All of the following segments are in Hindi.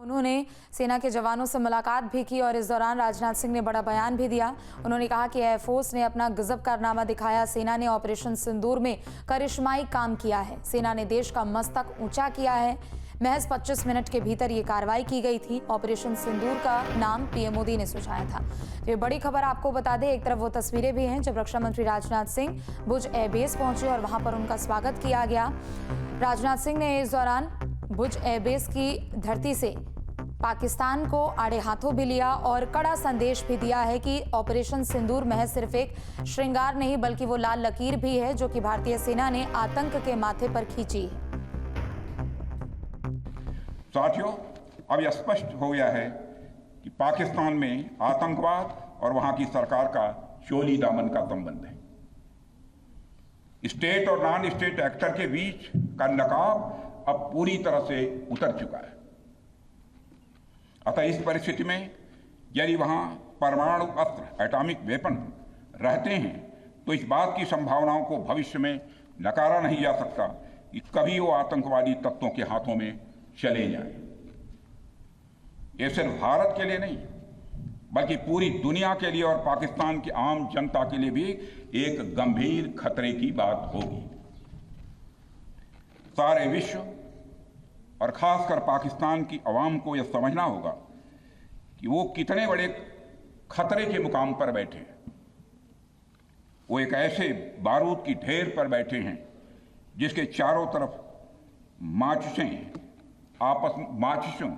उन्होंने सेना के जवानों से मुलाकात भी की और इस दौरान राजनाथ सिंह ने बड़ा बयान भी दिया। उन्होंने कहा कि एयरफोर्स ने अपना गजब कारनामा दिखाया। सेना ने ऑपरेशन सिंदूर में करिश्माई काम किया है। सेना ने देश का मस्तक ऊंचा किया है। महज 25 मिनट के भीतर ये कार्रवाई की गई थी। ऑपरेशन सिंदूर का नाम पीएम मोदी ने सुझाया था। तो ये बड़ी खबर आपको बता दें, एक तरफ वो तस्वीरें भी हैं जब रक्षा मंत्री राजनाथ सिंह भुज एयरबेस पहुंचे और वहां पर उनका स्वागत किया गया। राजनाथ सिंह ने इस दौरान भुज एयरबेस की धरती से पाकिस्तान को आड़े हाथों भी लिया और कड़ा संदेश भी दिया है कि ऑपरेशन सिंदूर महज सिर्फ एक श्रृंगार नहीं बल्कि वो लाल लकीर भी है जो कि भारतीय सेना ने आतंक के माथे पर खींची है। साथियों, अब यह स्पष्ट हो गया है कि पाकिस्तान में आतंकवाद और वहां की सरकार का चोली दामन का संबंध है। स्टेट और नॉन स्टेट एक्टर के बीच का नकाब अब पूरी तरह से उतर चुका है। अतः इस परिस्थिति में यदि वहां परमाणु अस्त्र एटॉमिक वेपन रहते हैं तो इस बात की संभावनाओं को भविष्य में नकारा नहीं जा सकता कि कभी वो आतंकवादी तत्वों के हाथों में चले जाएं। ये सिर्फ भारत के लिए नहीं बल्कि पूरी दुनिया के लिए और पाकिस्तान की आम जनता के लिए भी एक गंभीर खतरे की बात होगी। सारे विश्व और खासकर पाकिस्तान की आवाम को यह समझना होगा कि वो कितने बड़े खतरे के मुकाम पर बैठे हैं। वो एक ऐसे बारूद की ढेर पर बैठे हैं जिसके चारों तरफ माचिसों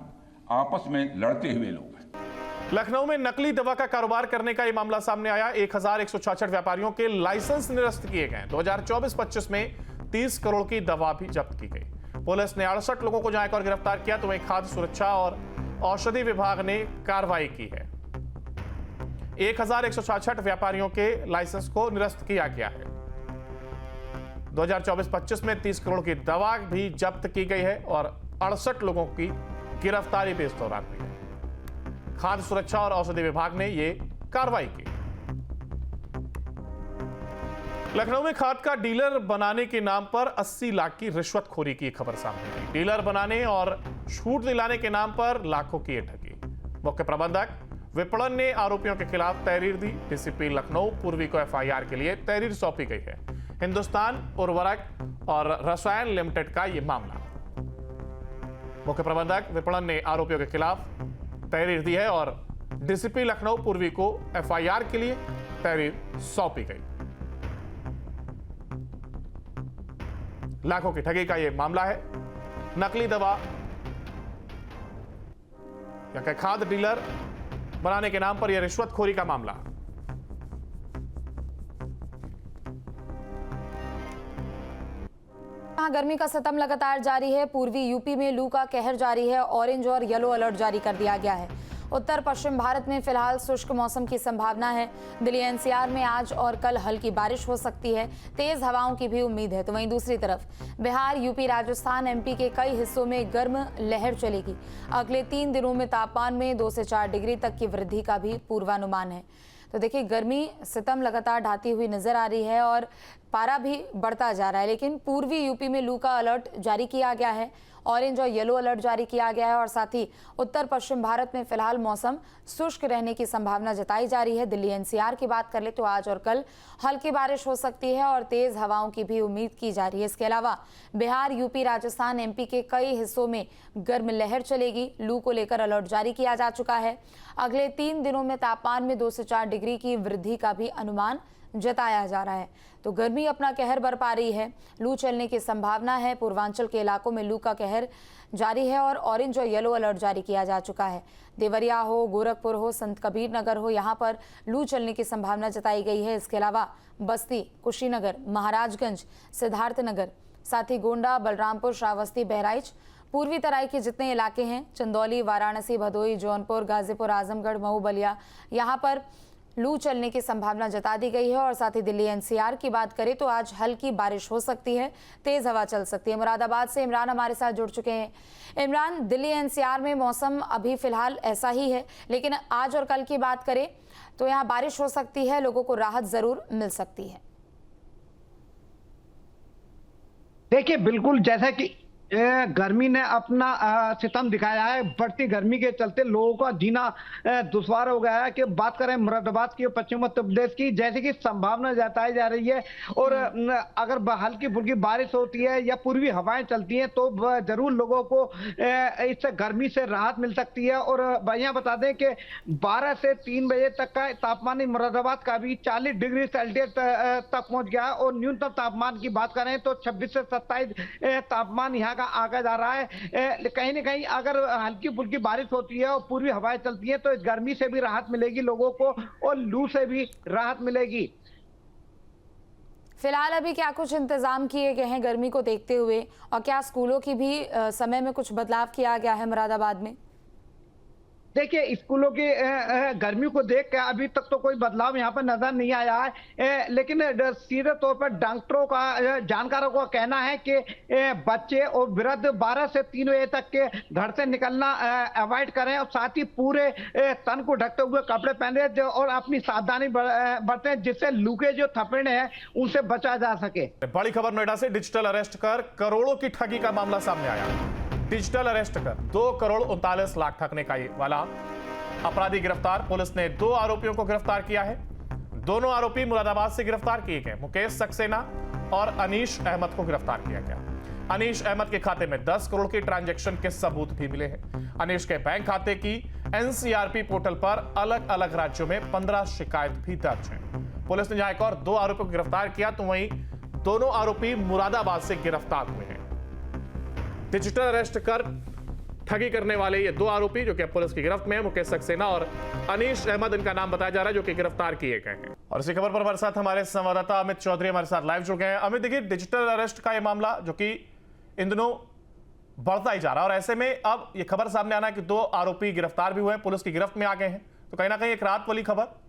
आपस में लड़ते हुए लोग हैं। लखनऊ में नकली दवा का कारोबार करने का यह मामला सामने आया। 1166 व्यापारियों के लाइसेंस निरस्त किए गए। 2024-25 में 30 करोड़ की दवा भी जब्त की गई। पुलिस ने 68 लोगों को जाकर गिरफ्तार किया तो वहीं खाद्य सुरक्षा और औषधि विभाग ने कार्रवाई की है। 1166 व्यापारियों के लाइसेंस को निरस्त किया गया है। 2024-25 में 30 करोड़ की दवा भी जब्त की गई है और 68 लोगों की गिरफ्तारी भी इस दौरान हुई है। खाद्य सुरक्षा और औषधि विभाग ने यह कार्रवाई की। लखनऊ में खाद का डीलर बनाने के नाम पर 80 लाख की रिश्वतखोरी की खबर सामने आई। डीलर बनाने और छूट दिलाने के नाम पर लाखों की ये ठगी। मुख्य प्रबंधक विपणन ने आरोपियों के खिलाफ तहरीर दी। डीसीपी लखनऊ पूर्वी को एफआईआर के लिए तहरीर सौंपी गई है। हिंदुस्तान उर्वरक और रसायन लिमिटेड का यह मामला। मुख्य प्रबंधक विपणन ने आरोपियों के खिलाफ तहरीर दी है और डीसीपी लखनऊ पूर्वी को एफआईआर के लिए तहरीर सौंपी गई। लाखों की ठगी का यह मामला है। नकली दवा या खाद डीलर बनाने के नाम पर यह रिश्वतखोरी का मामला। गर्मी का सितम लगातार जारी है। पूर्वी यूपी में लू का कहर जारी है। ऑरेंज और येलो अलर्ट जारी कर दिया गया है। उत्तर पश्चिम भारत में फिलहाल शुष्क मौसम की संभावना है। दिल्ली एनसीआर में आज और कल हल्की बारिश हो सकती है। तेज हवाओं की भी उम्मीद है। तो वहीं दूसरी तरफ बिहार, यूपी, राजस्थान, एमपी के कई हिस्सों में गर्म लहर चलेगी। अगले 3 दिनों में तापमान में 2 से 4 डिग्री तक की वृद्धि का भी पूर्वानुमान है। तो देखिए, गर्मी सितम लगातार ढाती हुई नजर आ रही है और पारा भी बढ़ता जा रहा है। लेकिन पूर्वी यूपी में लू का अलर्ट जारी किया गया है। ऑरेंज और येलो अलर्ट जारी किया गया है और साथ ही उत्तर पश्चिम भारत में फिलहाल मौसम शुष्क रहने की संभावना जताई जा रही है। दिल्ली एनसीआर की बात कर ले तो आज और कल हल्की बारिश हो सकती है और तेज हवाओं की भी उम्मीद की जा रही है। इसके अलावा बिहार, यूपी, राजस्थान, एमपी के कई हिस्सों में गर्म लहर चलेगी। लू को लेकर अलर्ट जारी किया जा चुका है। अगले 3 दिनों में तापमान में 2 से 4 डिग्री की वृद्धि का भी अनुमान जताया जा रहा है। तो गर्मी अपना कहर बरपा रही है। लू चलने की संभावना है। पूर्वांचल के इलाकों में लू का कहर जारी है और ऑरेंज और येलो अलर्ट जारी किया जा चुका है। देवरिया हो, गोरखपुर हो, संत कबीर नगर हो, यहाँ पर लू चलने की संभावना जताई गई है। इसके अलावा बस्ती, कुशीनगर, महाराजगंज, सिद्धार्थनगर, साथ ही गोंडा, बलरामपुर, श्रावस्ती, बहराइच, पूर्वी तराई के जितने इलाके हैं, चंदौली, वाराणसी, भदोही, जौनपुर, गाजीपुर, आजमगढ़, मऊ, बलिया, यहाँ पर लू चलने की संभावना जता दी गई है। और साथ ही दिल्ली एनसीआर की बात करें तो आज हल्की बारिश हो सकती है, तेज हवा चल सकती है। मुरादाबाद से इमरान हमारे साथ जुड़ चुके हैं। इमरान, दिल्ली एनसीआर में मौसम अभी फिलहाल ऐसा ही है, लेकिन आज और कल की बात करें तो यहाँ बारिश हो सकती है, लोगों को राहत जरूर मिल सकती है। देखिए, बिल्कुल जैसा कि गर्मी ने अपना सितम दिखाया है। बढ़ती गर्मी के चलते लोगों का जीना दुश्वार हो गया है। कि बात करें मुरादाबाद की, पश्चिम उत्तर प्रदेश की, जैसे कि संभावना जताई जा रही है और अगर हल्की फुल्की बारिश होती है या पूर्वी हवाएं चलती हैं तो जरूर लोगों को इससे गर्मी से राहत मिल सकती है। और यहाँ बता दें कि 12 से 3 बजे तक का तापमान मुरादाबाद का भी 40 डिग्री सेल्सियस तक पहुंच गया है। और न्यूनतम तापमान की बात करें तो 26 से 27 तापमान यहाँ आगे जा रहा है। कहीं ना कहीं अगर हल्की फुल्की बारिश होती है और पूर्वी हवाएं चलती है तो इस गर्मी से भी राहत मिलेगी लोगों को और लू से भी राहत मिलेगी। फिलहाल अभी क्या कुछ इंतजाम किए गए हैं गर्मी को देखते हुए, और क्या स्कूलों की भी समय में कुछ बदलाव किया गया है मुरादाबाद में? देखिए, स्कूलों की गर्मी को देख के अभी तक तो कोई बदलाव यहाँ पर नजर नहीं आया है। लेकिन सीधे तौर पर डॉक्टरों का, जानकारों का कहना है कि बच्चे और वृद्ध 12 से 3 बजे तक के घर से निकलना अवॉइड करें और साथ ही पूरे तन को ढकते हुए कपड़े पहने और अपनी सावधानी बरतें, जिससे लू के जो थपेड़े हैं उनसे बचा जा सके। बड़ी खबर नोएडा से, डिजिटल अरेस्ट कर करोड़ों की ठगी का मामला सामने आया। डिजिटल अरेस्ट कर 2 करोड़ 39 लाख ठगने का वाला अपराधी गिरफ्तार। पुलिस ने 2 आरोपियों को गिरफ्तार किया है। दोनों आरोपी मुरादाबाद से गिरफ्तार किए गए। मुकेश सक्सेना और अनीश अहमद को गिरफ्तार किया गया। अनीश अहमद के खाते में 10 करोड़ के ट्रांजैक्शन के सबूत भी मिले हैं। अनीश के बैंक खाते की एनसीआरपी पोर्टल पर अलग अलग राज्यों में 15 शिकायत भी दर्ज है। पुलिस ने जहां एक और 2 आरोपियों को गिरफ्तार किया तो वहीं दोनों आरोपी मुरादाबाद से गिरफ्तार हुए हैं। डिजिटल अरेस्ट कर ठगी करने वाले ये 2 आरोपी जो कि पुलिस की गिरफ्त में है, मुकेश सक्सेना और अनीश अहमद इनका नाम बताया जा रहा है, जो कि गिरफ्तार किए गए हैं। और इसी खबर पर हमारे साथ हमारे संवाददाता अमित चौधरी हमारे साथ लाइव जुड़ गए हैं। अमित, देखिए, डिजिटल अरेस्ट का ये मामला जो कि इन दिनों बढ़ता ही जा रहा है और ऐसे में अब ये खबर सामने आना है कि 2 आरोपी गिरफ्तार भी हुए हैं, पुलिस की गिरफ्त में आ गए हैं, तो कहीं ना कहीं एक राहत वाली खबर।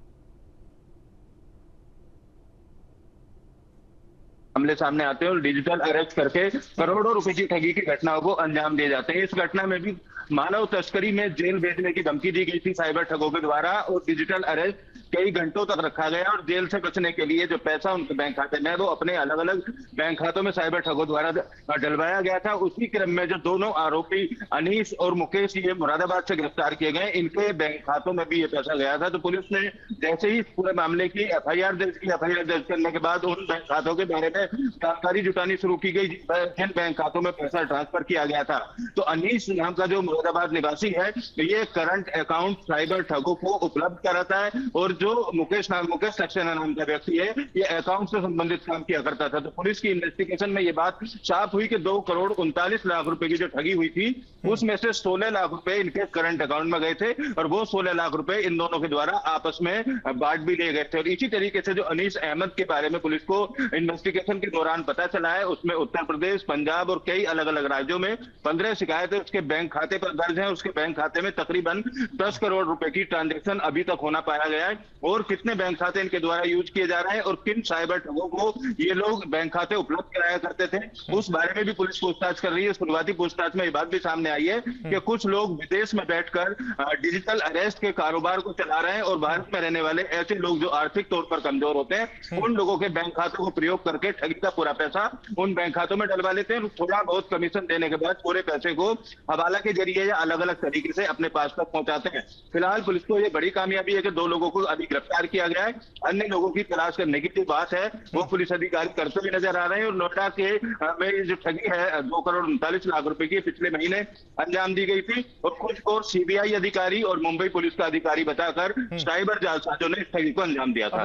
मामले सामने आते हैं और डिजिटल अरेस्ट करके करोड़ों रुपए की ठगी की घटनाओं को अंजाम दिए जाते हैं। इस घटना में भी मानव तस्करी में जेल भेजने की धमकी दी गई थी साइबर ठगों के द्वारा, और डिजिटल अरेस्ट कई घंटों तक रखा गया और जेल से बचने के लिए जो पैसा उनके बैंक खाते में वो अपने अलग अलग बैंक खातों में साइबर ठगों द्वारा डलवाया गया था। उसी क्रम में जो दोनों आरोपी अनीश और मुकेश ये मुरादाबाद से गिरफ्तार किए गए, इनके बैंक खातों में भी ये पैसा गया था। तो पुलिस ने जैसे ही पूरे मामले की एफआईआर दर्ज की, एफआईआर दर्ज करने के बाद उन बैंक खातों के बारे में जानकारी जुटानी शुरू की गई जिन बैंक खातों में पैसा ट्रांसफर किया गया था। तो अनीश नाम का जो मुरादाबाद निवासी है, ये करंट अकाउंट साइबर ठगों को उपलब्ध कराता है, और जो मुकेश सक्सेना नाम का व्यक्ति है, ये अकाउंट से संबंधित काम किया करता था। तो पुलिस की इन्वेस्टिगेशन में ये बात साफ हुई कि 2 करोड़ 39 लाख रुपए की जो ठगी हुई थी, उसमें से 16 लाख रुपए इनके करंट अकाउंट में गए थे और वो 16 लाख रुपए इन दोनों के द्वारा आपस में बांट भी लिए गए थे। और इसी तरीके से जो अनीश अहमद के बारे में पुलिस को इन्वेस्टिगेशन के दौरान पता चला है, उसमें उत्तर प्रदेश, पंजाब और कई अलग अलग राज्यों में 15 शिकायतें उसके बैंक खाते पर दर्ज हैं। उसके बैंक खाते में तकरीबन 10 करोड़ रुपए की ट्रांजैक्शन अभी तक होना पाया गया है, और कितने बैंक खाते इनके द्वारा यूज किए जा रहे हैं और किन साइबर ठगों को ये लोग बैंक खाते उपलब्ध कराया करते थे, उस बारे में भी पुलिस पूछताछ कर रही है। शुरुआती पूछताछ में ये बात भी सामने आई है कि कुछ लोग विदेश में बैठकर डिजिटल अरेस्ट के कारोबार को चला रहे हैं, और भारत में रहने वाले ऐसे लोग जो आर्थिक तौर पर कमजोर होते हैं, उन लोगों के बैंक खातों को प्रयोग करके ठगी का पूरा पैसा उन बैंक खातों में डलवा लेते हैं। थोड़ा बहुत कमीशन देने के बाद पूरे पैसे को हवाला के जरिए या अलग अलग तरीके से अपने पास तक पहुंचाते हैं। फिलहाल पुलिस को ये बड़ी कामयाबी है कि 2 लोगों को अभी गिरफ्तार किया गया है। अन्य लोगों की तलाश करने की जो बात है वो पुलिस अधिकारी करते हुए नजर आ रहे हैं। और नोएडा के में जो ठगी है 2 करोड़ 39 लाख रुपए की पिछले महीने अंजाम दी गई थी, और कुछ को सीबीआई अधिकारी और मुंबई पुलिस का अधिकारी बताकर साइबर जालसाजों ने इस ठगी को अंजाम दिया था।